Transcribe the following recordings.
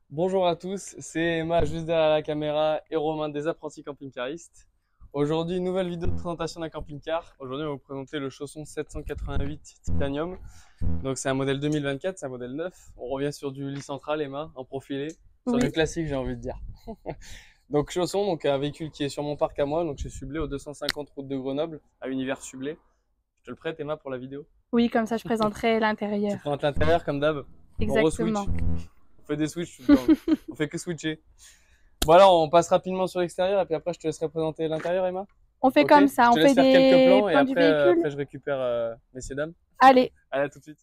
Bonjour à tous, c'est Emma juste derrière la caméra et Romain des apprentis camping-caristes. Aujourd'hui, nouvelle vidéo de présentation d'un camping-car. Aujourd'hui, on va vous présenter le Chausson 788 Titanium. Donc c'est un modèle 2024, c'est un modèle neuf. On revient sur du lit central, Emma, en profilé, sur du Oui, classique, j'ai envie de dire. Donc Chausson, donc un véhicule qui est sur mon parc à moi, donc chez Sublé au 250 route de Grenoble, à Univers Sublé. Je te le prête, Emma, pour la vidéo. oui, comme ça je présenterai Tu l'intérieur. présentes l'intérieur comme d'hab. On re-switch. Exactement. On fait des switches tout le temps. On fait que switcher. Voilà, on passe rapidement sur l'extérieur et puis après je te laisserai présenter l'intérieur, Emma. On fait Ok? comme ça, Je on te laisse fait faire quelques des plans et plans du après, véhicule. après je récupère messieurs dames. Allez, Allez, à tout de suite.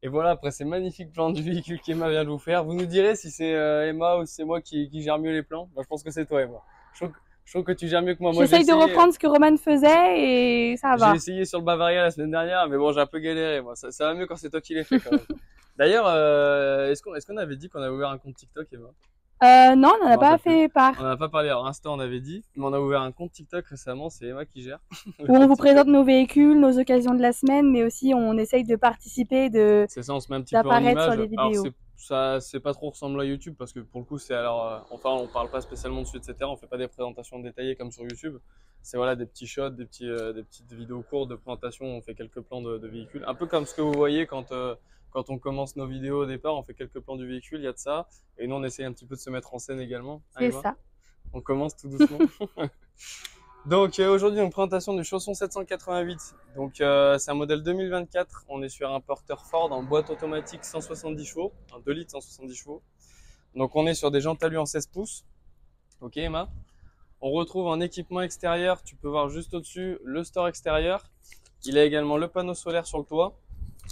Et voilà, après ces magnifiques plans du véhicule qu'Emma vient de vous faire, vous nous direz si c'est Emma ou si c'est moi qui gère mieux les plans. Bah, je pense que c'est toi, Emma. Je trouve que tu gères mieux que moi. Moi, j'essaye de reprendre ce que Roman faisait et ça j'ai va. essayé sur le Bavaria la semaine dernière, mais bon, j'ai un peu galéré, moi. Ça va mieux quand c'est toi qui l'as fait, quand même. D'ailleurs, est-ce qu'on avait dit qu'on avait ouvert un compte TikTok, Emma? Non, on n'en Je a me pas rappelle plus. fait On part. n'en a pas parlé. Alors, Insta, on avait dit, mais on a ouvert un compte TikTok récemment. C'est Emma qui gère le Où on compte vous TikTok. présente nos véhicules, nos occasions de la semaine, mais aussi on essaye de participer, C'est ça, on se met un petit peu en d'apparaître sur image. les Alors, vidéos. c'est pas trop ressemblant à YouTube parce que pour le coup, enfin, on parle pas spécialement dessus, etc. On fait pas des présentations détaillées comme sur YouTube. C'est voilà des petits shots, des petites vidéos courtes de présentation. On fait quelques plans de véhicules, un peu comme ce que vous voyez quand on commence nos vidéos au départ. On fait quelques plans du véhicule, il y a de ça. Et nous, on essaye un petit peu de se mettre en scène également. Hein, C'est Emma? ça. On commence tout doucement. Donc aujourd'hui, une présentation du Chausson 788. Donc c'est un modèle 2024. On est sur un porteur Ford en boîte automatique 170 chevaux, un 2 litres 170 chevaux. Donc on est sur des jantes talus en 16 pouces. Ok, Emma. On retrouve en équipement extérieur, tu peux voir juste au-dessus le store extérieur. Il a également le panneau solaire sur le toit,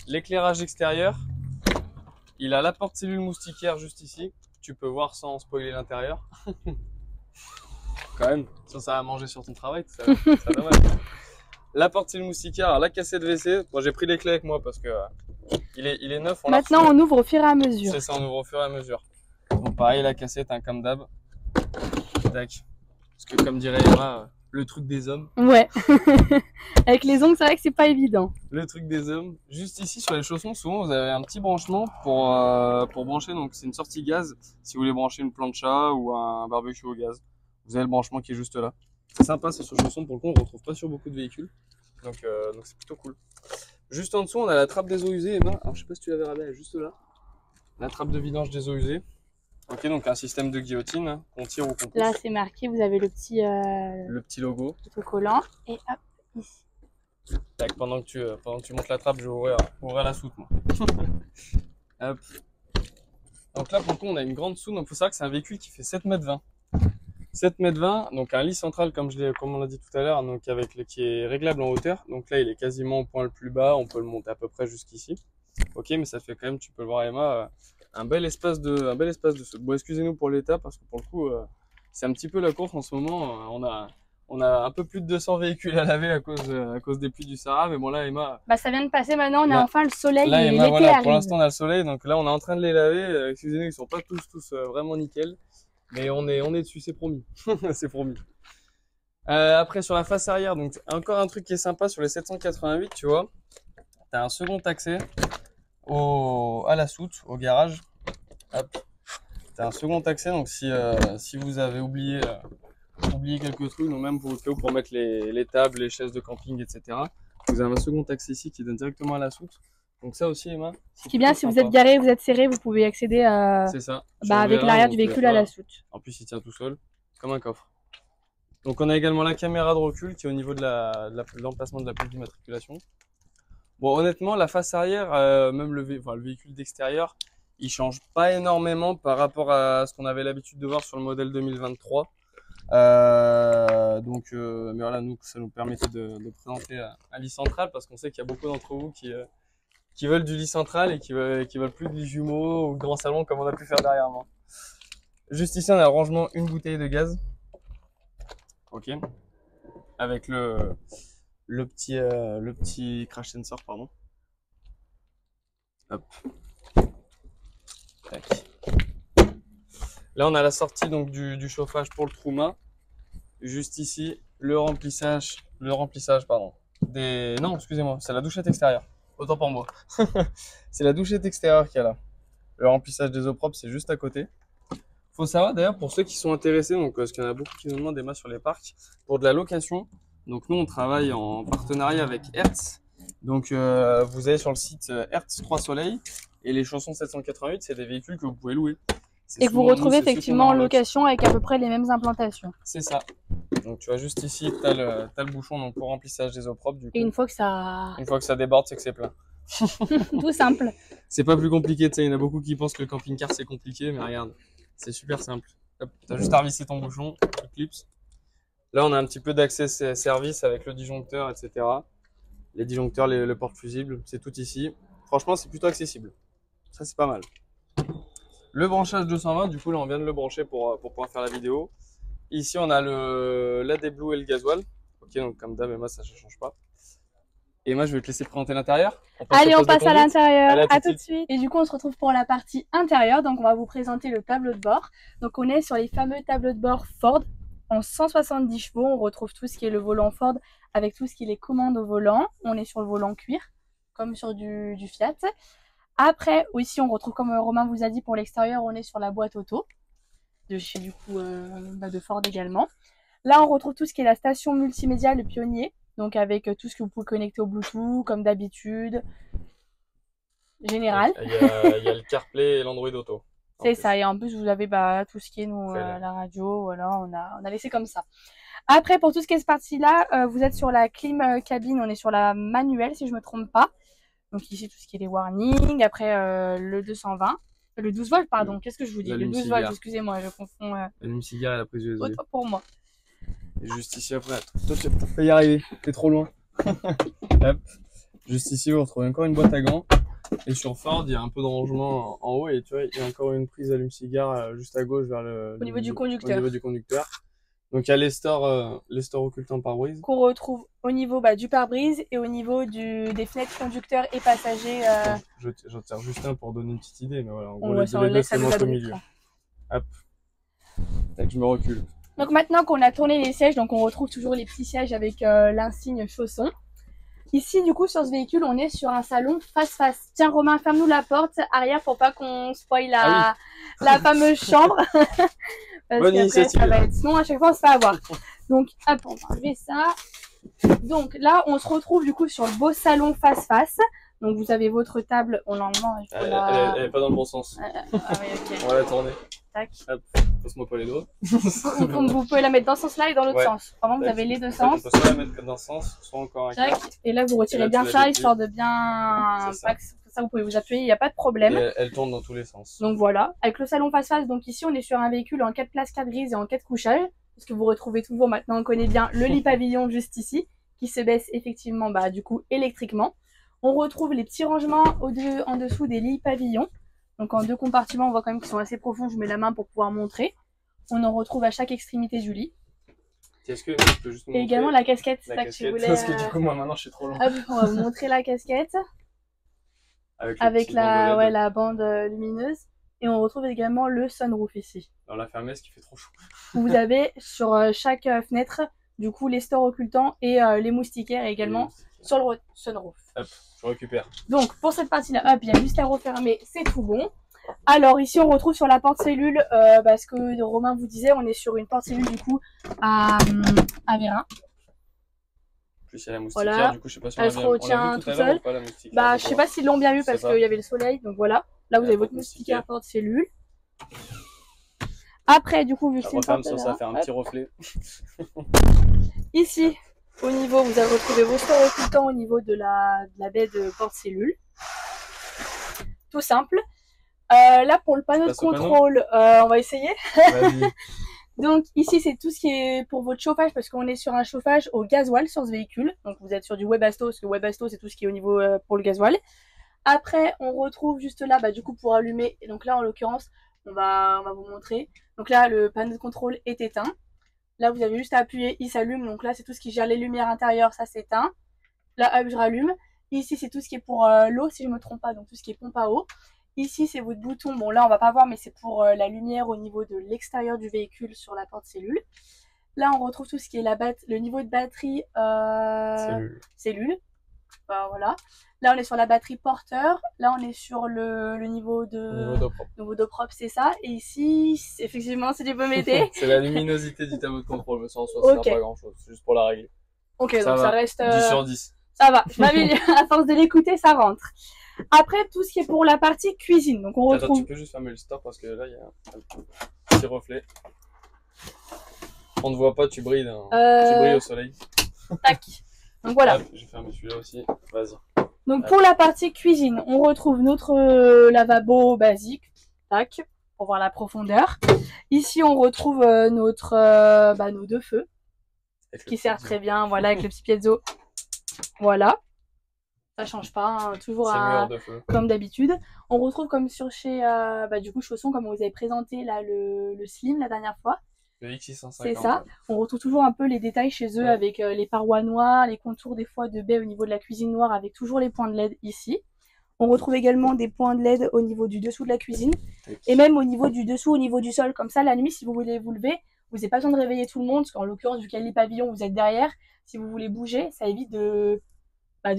l'éclairage extérieur. Il a la porte cellule moustiquaire juste ici. Tu peux voir sans spoiler l'intérieur. Quand même, ça va manger sur ton travail, ça dommage. La porte cellule moustiquaire, alors la cassette WC. Bon, j'ai pris les clés avec moi parce que il est neuf. On l'a reçu. Maintenant on ouvre au fur et à mesure. C'est ça, on ouvre au fur et à mesure. Donc pareil, la cassette, hein, comme d'hab. Tac. Parce que comme dirait Emma, le truc des hommes. Ouais. Avec les ongles, c'est vrai que c'est pas évident. Le truc des hommes. Juste ici sur les chaussons, souvent vous avez un petit branchement pour brancher. Donc c'est une sortie gaz. Si vous voulez brancher une plancha ou un barbecue au gaz, vous avez le branchement qui est juste là. C'est sympa, c'est sur chausson. Pour le coup, on ne retrouve pas sur beaucoup de véhicules. Donc c'est plutôt cool. Juste en dessous, on a la trappe des eaux usées, Emma. Alors je sais pas si tu la verras bien, elle est juste là. La trappe de vidange des eaux usées. Ok, donc un système de guillotine, hein, qu'on tire ou qu'on pousse. Là c'est marqué, vous avez le petit Logo. autocollant et hop, ici. Tac, pendant que tu montes la trappe, je vais ouvrir la soute, moi. Hop. Donc là, pour le coup, on a une grande soute. Donc il faut savoir que c'est un véhicule qui fait 7,20 m. 7,20 m, donc un lit central, comme on l'a dit tout à l'heure, donc qui est réglable en hauteur. Donc là, il est quasiment au point le plus bas. On peut le monter à peu près jusqu'ici. Ok, mais ça fait quand même, tu peux le voir, Emma, un bel espace de Bon, excusez-nous pour l'état, parce que pour le coup, c'est un petit peu la course en ce moment. On a un peu plus de 200 véhicules à laver à cause des pluies du Sahara. Mais bon, là, Emma, Bah ça vient de passer maintenant, on a là, enfin le soleil là, et Emma, l'été voilà, pour arrive. l'instant, on a le soleil. Donc là, on est en train de les laver. Excusez-nous, ils sont pas tous vraiment nickel. Mais on est dessus, c'est promis. C'est promis. Après, sur la face arrière, donc encore un truc qui est sympa sur les 788, tu vois. T'as un second accès à la soute, au garage. Hop. T'as un second accès, donc si vous avez oublié quelques trucs, donc même pour mettre les tables, les chaises de camping, etc. Vous avez un second accès ici qui donne directement à la soute. Donc ça aussi, Emma. Ce qui est bien, si vous êtes garé, vous êtes serré, vous pouvez accéder C'est ça. avec l'arrière du véhicule à la soute. En plus, il tient tout seul, comme un coffre. Donc on a également la caméra de recul qui est au niveau de l'emplacement de la plaque d'immatriculation. Bon, honnêtement, la face arrière, même le véhicule d'extérieur, il change pas énormément par rapport à ce qu'on avait l'habitude de voir sur le modèle 2023. Mais voilà, nous, ça nous permettait de présenter un lit central parce qu'on sait qu'il y a beaucoup d'entre vous qui veulent du lit central et qui veulent plus de lit jumeau ou de grand salon comme on a pu faire derrière moi. Juste ici, on a le rangement une bouteille de gaz. Ok. Avec le petit crash sensor, pardon. Hop. Tac. Là, on a la sortie donc du chauffage pour le Truma. Juste ici, le remplissage, pardon. Non, excusez-moi, c'est la douchette extérieure. Autant pour moi. C'est la douchette extérieure qu'il y a là. Le remplissage des eaux propres, c'est juste à côté. Faut savoir d'ailleurs, pour ceux qui sont intéressés, donc parce qu'il y en a beaucoup qui nous demandent des masses sur les parcs, pour de la location. Donc nous, on travaille en partenariat avec Hertz. Donc vous allez sur le site Hertz 3 Soleil et les Chansons 788, c'est des véhicules que vous pouvez louer. Et que vous retrouvez effectivement en location avec à peu près les mêmes implantations. C'est ça. Donc tu vois juste ici, tu as le bouchon donc, pour remplissage des eaux propres. Du coup. Et une fois que ça déborde, c'est que c'est plein. Tout simple. C'est pas plus compliqué, tu sais, il y en a beaucoup qui pensent que le camping-car c'est compliqué, mais regarde, c'est super simple. Tu as juste à revisser ton bouchon, tu clipses. Là, on a un petit peu d'accès service avec le disjoncteur, etc. Les disjoncteurs, le porte-fusible, c'est tout ici. Franchement, c'est plutôt accessible. Ça, c'est pas mal. Le branchage 220, du coup, là, on vient de le brancher pour pouvoir faire la vidéo. Ici, on a l'AdBlue et le gasoil. Ok, donc comme d'hab, moi, ça ne change pas. Et moi, je vais te laisser présenter l'intérieur. Allez, on passe à l'intérieur. À tout de suite. Et du coup, on se retrouve pour la partie intérieure. Donc, on va vous présenter le tableau de bord. Donc, on est sur les fameux tableaux de bord Ford en 170 chevaux. On retrouve tout ce qui est le volant Ford avec tout ce qui est les commandes au volant. On est sur le volant cuir, comme sur du Fiat. Après, ici, on retrouve, comme Romain vous a dit, pour l'extérieur, on est sur la boîte auto de chez du coup de Ford également. Là, on retrouve tout ce qui est la station multimédia, le Pionnier. Donc avec tout ce que vous pouvez connecter au Bluetooth, comme d'habitude. Général. Il y a le CarPlay et l'Android Auto. C'est ça, et en plus vous avez tout ce qui est la radio, voilà, on a laissé comme ça. Après, pour tout ce qui est cette partie-là, vous êtes sur la clim cabine, on est sur la manuelle si je me trompe pas. Donc ici tout ce qui est les warnings, après le 220, le 12 volts pardon, qu'est-ce que je vous dis? Le 12 volts, excusez-moi, je confonds. L'allume-cigare et la prise USB. Autre pour moi. Et juste ici après, toi tu peux y arriver, t'es trop loin. Hop. Juste ici vous retrouvez encore une boîte à gants. Et sur Ford il y a un peu de rangement en haut et tu vois il y a encore une prise allume-cigare juste à gauche vers au niveau du conducteur. Au niveau du conducteur. Donc il y a les stores occultants pare-brise. Qu'on retrouve au niveau du pare-brise et au niveau des fenêtres conducteurs et passagers. J'en tire juste un pour donner une petite idée, mais voilà, en gros les deux c'est au milieu. Hop. Tac, je me recule. Donc maintenant qu'on a tourné les sièges, donc on retrouve toujours les petits sièges avec l'insigne chausson. Ici, du coup, sur ce véhicule, on est sur un salon face-face. Tiens, Romain, ferme-nous la porte arrière pour pas qu'on spoil la fameuse chambre. Parce qu'après, ça va être... Sinon, à chaque fois, on se fait avoir. Donc, hop, on va enlever ça. Donc là, on se retrouve du coup sur le beau salon face-face. Donc, vous avez votre table. Normalement, elle est pas dans le bon sens. Ah oui, ok. On va la tourner. Tac. Hop, passe-moi pas les doigts. Vous pouvez la mettre dans ce sens-là et dans l'autre sens. Vraiment, vous avez les deux sens. On peut soit la mettre dans ce sens, soit encore un quart. Et là, vous retirez bien ça, histoire de bien... Ça, vous pouvez vous appuyer, il n'y a pas de problème. Et elle tourne dans tous les sens. Donc voilà, avec le salon face-face, donc ici, on est sur un véhicule en 4 places, 4 grises et en 4 couchages. Parce que vous retrouvez toujours, maintenant, on connaît bien le lit pavillon juste ici, qui se baisse effectivement, du coup, électriquement. On retrouve les petits rangements en dessous des lits pavillons. Donc en 2 compartiments, on voit quand même qu'ils sont assez profonds. Je mets la main pour pouvoir montrer. On en retrouve à chaque extrémité du lit. Est-ce que je peux juste montrer... Et également la casquette. Que tu voulais, parce que du coup, moi maintenant, je suis trop loin. Hop, on va vous montrer la casquette. Avec la bande lumineuse. Et on retrouve également le sunroof ici. Dans la fermesse qui fait trop chaud. Vous avez sur chaque fenêtre, du coup, les stores occultants et les moustiquaires également sur le sunroof. Hop, je récupère. Donc, pour cette partie-là, hop, il y a juste à refermer, c'est tout bon. Alors, ici, on retrouve sur la porte-cellule, parce que Romain vous disait, on est sur une porte-cellule, du coup, à vérin. Plus il y a la moustiquaire, voilà. Du coup, je sais pas si on elle se retient tout seul. Je sais pas s'ils l'ont bien vu parce qu'il y avait le soleil, donc voilà. Là, vous avez votre moustiquaire porte-cellule. Après, du coup, vu que c'est une porte ça fait un petit reflet. Ici, au niveau, vous allez retrouver vos stores occultants au niveau de la baie de porte-cellule. Tout simple. Là, pour le panneau de contrôle, on va essayer. Donc ici, c'est tout ce qui est pour votre chauffage, parce qu'on est sur un chauffage au gasoil sur ce véhicule. Donc vous êtes sur du Webasto, parce que Webasto, c'est tout ce qui est au niveau pour le gasoil. Après, on retrouve juste là, du coup, pour allumer. Et donc là, en l'occurrence, on va vous montrer. Donc là, le panneau de contrôle est éteint. Là, vous avez juste à appuyer, il s'allume. Donc là, c'est tout ce qui gère les lumières intérieures, ça s'éteint. Là, hop, je rallume. Ici, c'est tout ce qui est pour l'eau, si je me trompe pas, donc tout ce qui est pompe à eau. Ici, c'est votre bouton. Bon, là, on va pas voir, mais c'est pour la lumière au niveau de l'extérieur du véhicule sur la porte cellule. Là, on retrouve tout ce qui est le niveau de batterie cellule. Voilà. Là, on est sur la batterie porteur. Là, on est sur le niveau d'eau propre, c'est ça. Et ici, effectivement, c'est du baumété. C'est la luminosité du tableau de contrôle, mais ça en soi, ça sert pas grand chose. C'est juste pour la régler. Ok, donc ça reste 10 sur 10. Ça va, je m'avais à force de l'écouter, ça rentre. Après, tout ce qui est pour la partie cuisine. Donc, on retrouve... Attends, tu peux juste fermer le stop parce que là, il y a un petit reflet. On ne voit pas, tu brilles, tu brilles au soleil. Tac. Donc voilà. Hop, j'ai fermé celui-là aussi. Vas-y. Donc pour la partie cuisine, on retrouve notre lavabo basique. Tac. Pour voir la profondeur. Ici, on retrouve nos 2 feux. Qui sert très bien, voilà, avec le petit piezo. Voilà. Ça change pas, hein, toujours comme d'habitude. On retrouve comme sur chez du coup Chausson, comme on vous avait présenté là le Slim la dernière fois. Le X650. C'est ça. On retrouve toujours un peu les détails chez eux avec les parois noires, les contours des fois de baie au niveau de la cuisine noire avec toujours les points de LED ici. On retrouve également des points de LED au niveau du dessous de la cuisine et même au niveau du dessous, au niveau du sol. Comme ça, la nuit, si vous voulez vous lever, vous n'avez pas besoin de réveiller tout le monde parce qu'en l'occurrence, vu qu'il y a les pavillons, vous êtes derrière. Si vous voulez bouger, ça évite de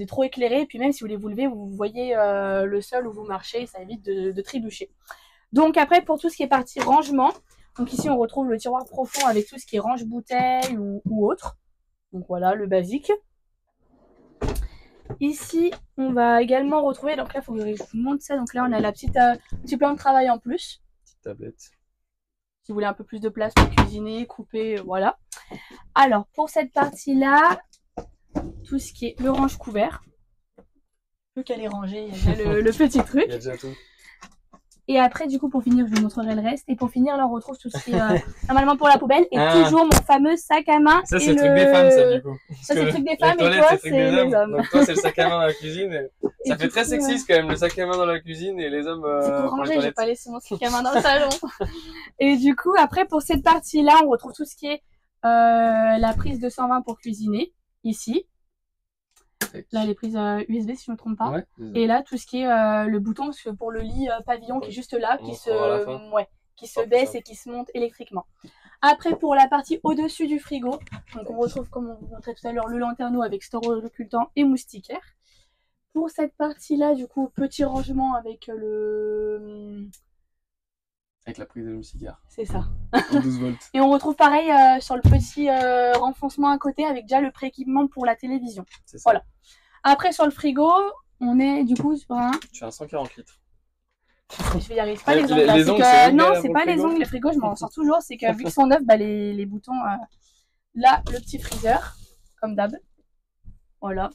trop éclairer. Et puis même si vous voulez vous lever, vous voyez le sol où vous marchez, ça évite de trébucher. Donc après, pour tout ce qui est partie rangement, donc ici on retrouve le tiroir profond avec tout ce qui est range-bouteilles ou autre. Donc voilà, le basique. Ici, on va également retrouver, donc là, il faut que je vous montre ça. Donc là, on a la petit plan de travail en plus. Petite tablette. Si vous voulez un peu plus de place pour cuisiner, couper, voilà. Alors, pour cette partie-là, tout ce qui est le range-couvert. Plus qu'à les ranger, il y a déjà le petit truc. Il y a déjà tout. Et après, du coup, pour finir, je vous montrerai le reste. Et pour finir, là, on retrouve tout ce qui est normalement pour la poubelle. Et toujours mon fameux sac à main. Ça, c'est le truc des femmes, ça, du coup. Ça, c'est le truc des femmes et toi, c'est les hommes. Donc, toi, c'est le sac à main dans la cuisine. Ça fait très sexiste, quand même, le sac à main dans la cuisine et les hommes c'est pour ranger, j'ai pas laissé mon sac à main dans le salon. Et du coup, après, pour cette partie-là, on retrouve tout ce qui est la prise 220 pour cuisiner, ici. Là, les prises USB, si je ne me trompe pas. Ouais, et là, tout ce qui est le bouton pour le lit pavillon qui est juste là, qui se baisse et qui se monte électriquement. Après, pour la partie au-dessus du frigo, donc on retrouve, comme on vous montrait tout à l'heure, le lanterneau avec store occultant et moustiquaire. Pour cette partie-là, du coup, petit rangement avec avec la prise de moustiquaire. C'est ça. 12 volts. Et on retrouve pareil sur le petit renfoncement à côté avec déjà le pré-équipement pour la télévision. C'est ça. Voilà. Après, sur le frigo, on est du coup sur un... Tu as un 140 litres. Je vais y arriver. C'est pas les ongles. Non, c'est pas les ongles. Les frigos, je m'en sors toujours. C'est que vu qu'ils sont neufs, les boutons... Là, le petit freezer, comme d'hab. Voilà.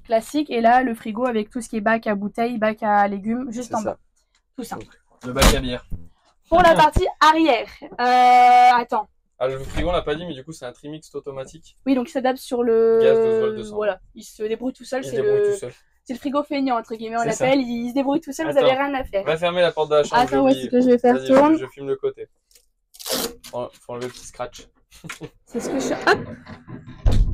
Classique. Et là, le frigo avec tout ce qui est bac à bouteilles, bac à légumes, juste en bas. Tout ça. Le bac à bière. Pour la partie arrière. Attends. Ah, le frigo, on l'a pas dit, mais du coup, c'est un trimix automatique. Oui, donc il s'adapte sur le... Gaz 12 volts 200. Voilà, il se débrouille tout seul. C'est le frigo feignant, entre guillemets, on l'appelle. Il se débrouille tout seul, vous avez rien à faire. Va fermer la porte de la chambre. Attends, ouais, c'est ce que je vais faire. Tourne. Je filme le côté. Faut enlever le petit scratch. C'est ce que je... Hop.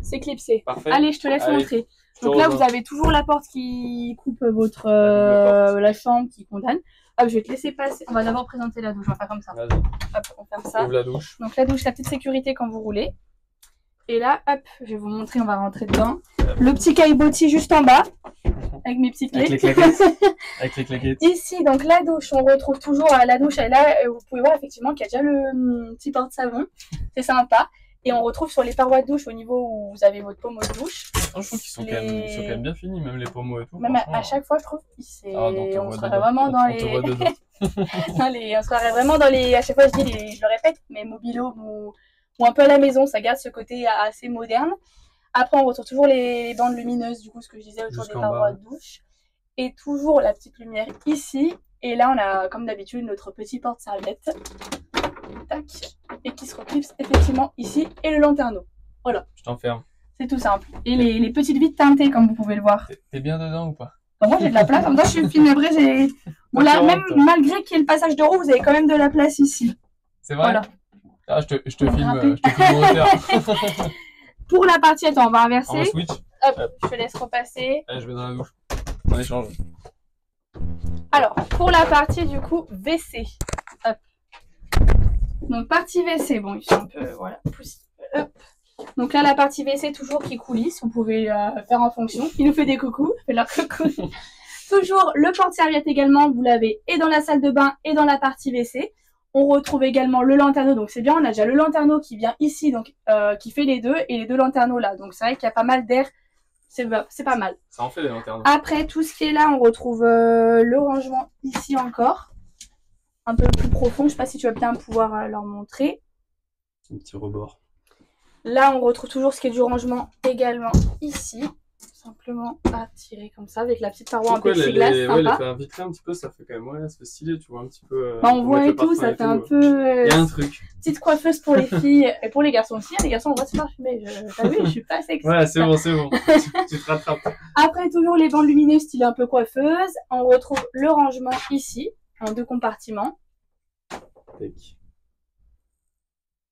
C'est clipsé. Parfait. Allez, je te laisse montrer. Donc là, vous avez toujours la porte qui coupe votre la chambre, qui condamne. Hop, je vais te laisser passer. On va d'abord présenter la douche. On va faire comme ça. Vas-y. Hop, on ferme ça. Ouvre la douche. Donc la douche, la petite sécurité quand vous roulez. Et là, hop, je vais vous montrer. On va rentrer dedans. Le petit caillebotis juste en bas, avec mes petites clés. Avec les claquettes. Avec les claquettes. Ici, donc la douche, on retrouve toujours la douche. Et là, vous pouvez voir effectivement qu'il y a déjà le petit porte-savon. C'est sympa. Et on retrouve sur les parois de douche au niveau où vous avez votre pommeau de douche. Oh, je trouve qu'ils sont, quand même bien finis, même les pommeaux et tout. Même à chaque fois, je trouve on serait vraiment dans les... on serait vraiment dans les... À chaque fois, je le répète, mais mobilo ou un peu à la maison, ça garde ce côté assez moderne. Après, on retrouve toujours les bandes lumineuses, du coup, ce que je disais autour des parois de douche. Et toujours la petite lumière ici. Et là, on a, comme d'habitude, notre petit porte-serviette. Tac. Et qui se reclipse effectivement ici. Et le lanterneau. Voilà. Je t'enferme. C'est tout simple. Et les petites vitres teintées, comme vous pouvez le voir. T'es bien dedans ou pas? Moi, j'ai de la place. En même temps, je suis fine. Après, bon, là, même malgré qu'il y ait le passage de roue, vous avez quand même de la place ici. C'est vrai? Voilà. Ah, je te filme en hauteur. Pour la partie, attends, on va inverser. On va switch. Hop, je te laisse repasser. Allez, je vais dans la douche. On échange. Alors, pour la partie du coup WC. Hop. Donc partie WC, bon, ils sont un peu, voilà, hop. Donc là, la partie WC toujours qui coulisse, vous pouvez faire en fonction. Il nous fait des coucous, fait leur coucou. Toujours le porte-serviette également, vous l'avez et dans la salle de bain et dans la partie WC. On retrouve également le lanterneau, donc c'est bien, on a déjà le lanterneau qui vient ici, donc qui fait les deux, et les deux lanternaux là. Donc c'est vrai qu'il y a pas mal d'air, c'est pas mal. Ça en fait des lanternaux. Après, tout ce qui est là, on retrouve le rangement ici encore, un peu plus profond, je sais pas si tu vas bien pouvoir leur montrer. Un petit rebord. Là, on retrouve toujours ce qui est du rangement également ici. Simplement à tirer comme ça avec la petite paroi en plexiglas. Ouais, les faire vitré un petit peu, ça fait quand même, ouais, ça fait stylé, tu vois, un petit peu. Bah, on voit et tout, ça fait un peu. Il y a un truc. Petite coiffeuse pour les filles et pour les garçons aussi. Les garçons, on va se parfumer. T'as vu, je suis pas sexy. Ouais, c'est bon, c'est bon. tu te rattrapes. Après, toujours les bandes lumineuses, style un peu coiffeuse. On retrouve le rangement ici, en 2 compartiments. Tac.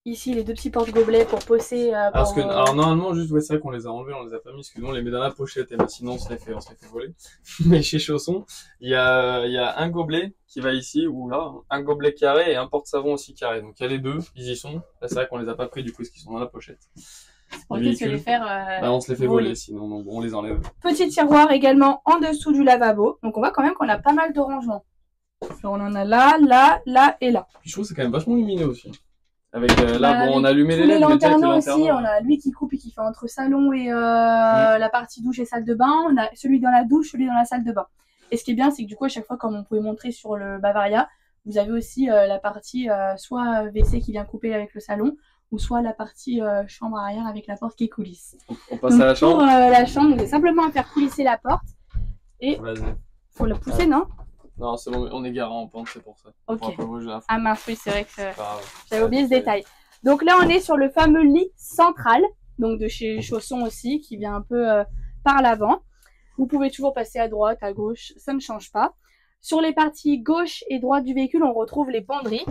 Ici, les 2 petits porte-gobelets pour poser. Alors, normalement, juste, ouais, c'est vrai qu'on les a enlevés, on les a pas mis, parce que nous, on les met dans la pochette, et ben, sinon, on se les fait voler. Mais chez Chausson, il y a un gobelet qui va ici, ou là, un gobelet carré et un porte-savon aussi carré. Donc, il y a les deux, ils y sont. Là, c'est vrai qu'on les a pas pris, du coup, parce qu'ils sont dans la pochette. Pour se les faire. Bah, on se les fait voler, sinon, donc, on les enlève. Petit tiroir également en dessous du lavabo. Donc, on voit quand même qu'on a pas mal de rangements. On en a là, là, là et là. Puis, je trouve que c'est quand même vachement lumineux aussi. Avec là, bon, on a allumé les LED, lanterneaux aussi, on a lui qui coupe et qui fait entre salon et la partie douche et salle de bain. On a celui dans la douche, celui dans la salle de bain. Et ce qui est bien, c'est que du coup, à chaque fois, comme on pouvait montrer sur le Bavaria, vous avez aussi la partie soit WC qui vient couper avec le salon, ou soit la partie chambre arrière avec la porte qui coulisse. On passe à la chambre. Pour la chambre, c'est simplement à faire coulisser la porte. Et faut la pousser, non? Non, c'est bon, on est garant en pente, c'est pour ça. Ok. Ah mince, oui, c'est vrai que j'avais oublié ce détail. détail. Donc là, on est sur le fameux lit central, donc de chez Chausson aussi, qui vient un peu par l'avant. Vous pouvez toujours passer à droite, à gauche, ça ne change pas. Sur les parties gauche et droite du véhicule, on retrouve les penderies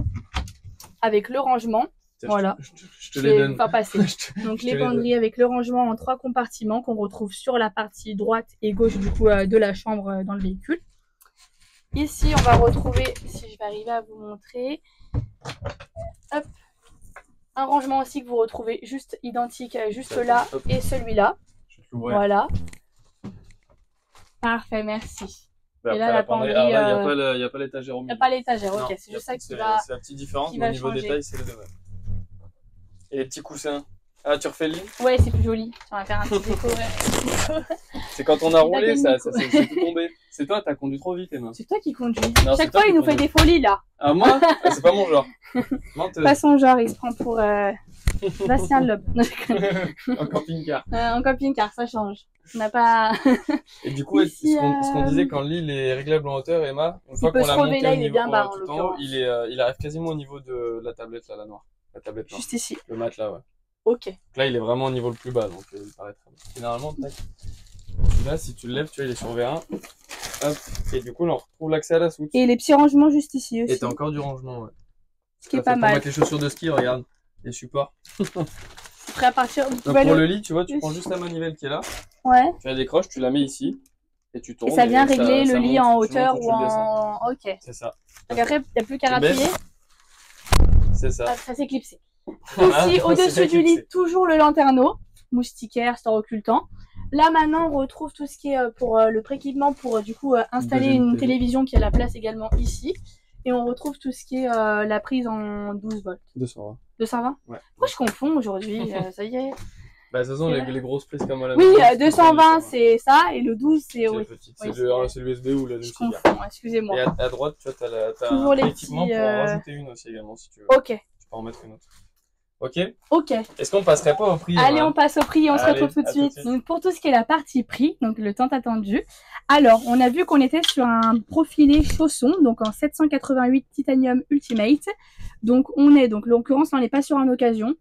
avec le rangement. Voilà, je te les donne. Pas passer. Donc les penderies avec le rangement en 3 compartiments qu'on retrouve sur la partie droite et gauche du coup de la chambre dans le véhicule. Ici, on va retrouver, si je vais arriver à vous montrer, hop, un rangement aussi que vous retrouvez juste identique, juste là et celui-là. Voilà. Parfait, merci. Et là, la penderie, il n'y a pas l'étagère au milieu. Il n'y a pas l'étagère, ok, c'est juste ça qui va. C'est la petite différence, mais au niveau détail, c'est les deux mêmes. Et les petits coussins. Ah, tu refais le lit? Ouais, c'est plus joli. On va faire un petit déco. C'est quand on a roulé, c'est tout tombé. C'est toi, t'as conduit trop vite, Emma. C'est toi qui conduis. Chaque fois, il nous fait des folies, là. Ah, moi? C'est pas mon genre. Pas son genre, il se prend pour Bastien Loeb. En camping-car. En camping-car, ça change. On n'a pas. Et du coup, ici, ce qu'on disait, quand le lit est réglable en hauteur, Emma, une fois qu'on l'a monté là, il est bien bas, en l'occurrence. Il arrive quasiment au niveau de la tablette, là, la noire. La tablette noire. Juste ici. Le matelas, ouais. Ok. Donc là, il est vraiment au niveau le plus bas, donc il paraît très bien. Généralement, tac. Là, si tu le lèves, tu vois, il est sur V1. Hop. Et du coup, là, on retrouve l'accès à la soute. Et les petits rangements juste ici aussi. Et t'as encore du rangement, ouais. Ce qui est pas mal. Pour mettre les chaussures de ski, regarde. Les supports. Prêt à partir. Donc pour le lit, tu vois, tu prends juste la manivelle qui est là. Ouais. Tu la décroches, tu la mets ici. Et tu tournes. Et ça vient régler le lit en hauteur ou en. Ok. C'est ça. Donc après, il n'y a plus qu'à rappuyer. C'est ça. Ça s'est clipsé. Aussi, au-dessus du lit, toujours le lanterneau, moustiquaire, store occultant. Là, maintenant, on retrouve tout ce qui est pour le pré-équipement pour du coup installer une télévision qui a la place également ici. Et on retrouve tout ce qui est la prise en 12 volts. 220. 220 ? Ouais. Pourquoi je confonds aujourd'hui Ça y est. Bah, de toute façon, les grosses prises comme à la maison. Oui, 220 c'est ça, et le 12 c'est. C'est l'USB ou la Je confonds, excusez-moi. Et à droite, tu vois, t'as toujours un équipement pour en rajouter une aussi également si tu veux. Ok. Tu peux en mettre une autre. Ok. Ok. Est-ce qu'on passerait pas au prix? Allez, on passe au prix et on se retrouve tout de suite. Donc, pour tout ce qui est la partie prix, donc le temps attendu. Alors, on a vu qu'on était sur un profilé Chausson, donc en 788 Titanium Ultimate. Donc, l'occurrence, on n'est pas sur un occasion.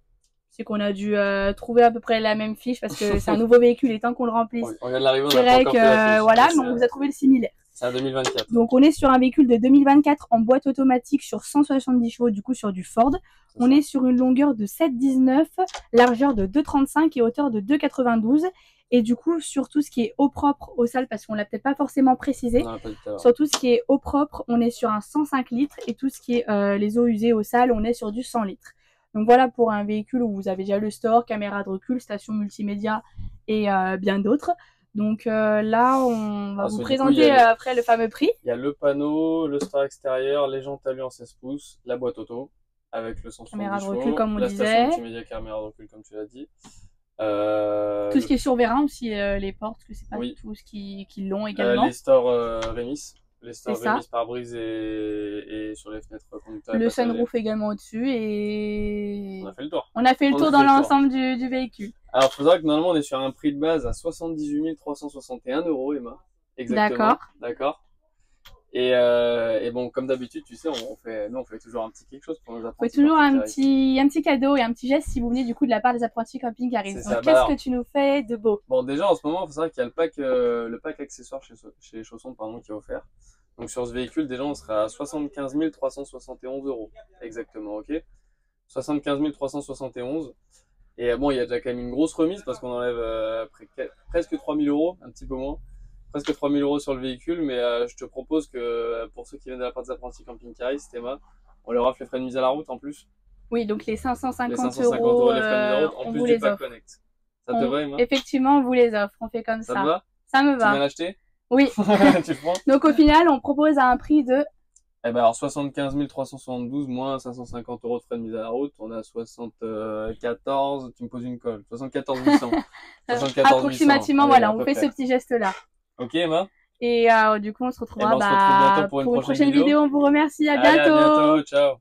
C'est qu'on a dû trouver à peu près la même fiche parce que c'est un nouveau véhicule et tant qu'on le remplisse. On vient de l'arriver, on a pas encore fait la fiche. Voilà, mais on vous a trouvé le similaire. C'est un 2024. Donc, on est sur un véhicule de 2024 en boîte automatique sur 170 chevaux, du coup, sur du Ford. On est sur une longueur de 7,19, largeur de 2,35 et hauteur de 2,92. Et du coup, sur tout ce qui est eau propre, eau sale, parce qu'on l'a peut-être pas forcément précisé, sur tout ce qui est eau propre, on est sur un 105 litres. Et tout ce qui est les eaux usées, eau sale, on est sur du 100 litres. Donc voilà pour un véhicule où vous avez déjà le store, caméra de recul, station multimédia et bien d'autres. Donc là, on va vous présenter après le fameux prix. Il y a le panneau, le store extérieur, les jantes à lui en 16 pouces, la boîte auto avec le 170 caméra de recul chevaux, comme on la disait. station multimédia, caméra de recul comme tu l'as dit. Tout ce qui est sur vérin aussi, les portes, que c'est pas tous qui l'ont également. Les stores Rémis. Les stores Rémis pare-brise et sur les fenêtres conducteurs. Le sunroof également au-dessus et... On a fait le tour. On a fait le tour dans l'ensemble du véhicule. Alors, il faut savoir que normalement, on est sur un prix de base à 78 361 €, Emma. Exactement. D'accord. Et bon, comme d'habitude, tu sais, on fait toujours un petit quelque chose pour nos apprentis. On fait toujours un petit cadeau et un petit geste si vous venez du coup de la part des apprentis camping qui arrivent. Donc, qu'est-ce que tu nous fais de beau? Bon, déjà, en ce moment, il faut savoir qu'il y a le pack accessoires chez les chaussons, pardon, qui est offert. Donc, sur ce véhicule, déjà, on sera à 75 371 €. Exactement, ok? 75 371. Et bon, il y a déjà quand même une grosse remise parce qu'on enlève presque 3 000 €, un petit peu moins. Presque 3 000 € sur le véhicule, mais je te propose que pour ceux qui viennent de la part des apprentis camping qui arrivent, Théma, on leur offre les frais de mise à la route en plus. Oui, donc les 550 les 550 € les frais de mise à la route en plus du pack Connect. Ça te va, Emma? Effectivement, on vous les offre, on fait comme ça. Ça te va? Ça me va. Tu viens l'acheter? Oui. Tu le prends? Donc au final, on propose à un prix de... Eh ben alors 75 372 moins 550 € de frais de mise à la route, on a 74, tu me poses une colle, 74 800. 74 approximativement, 800. voilà, allez, on fait ce petit geste-là. Ok Emma? Et du coup, on se retrouvera bientôt pour une prochaine vidéo. On vous remercie, à bientôt. À bientôt, ciao.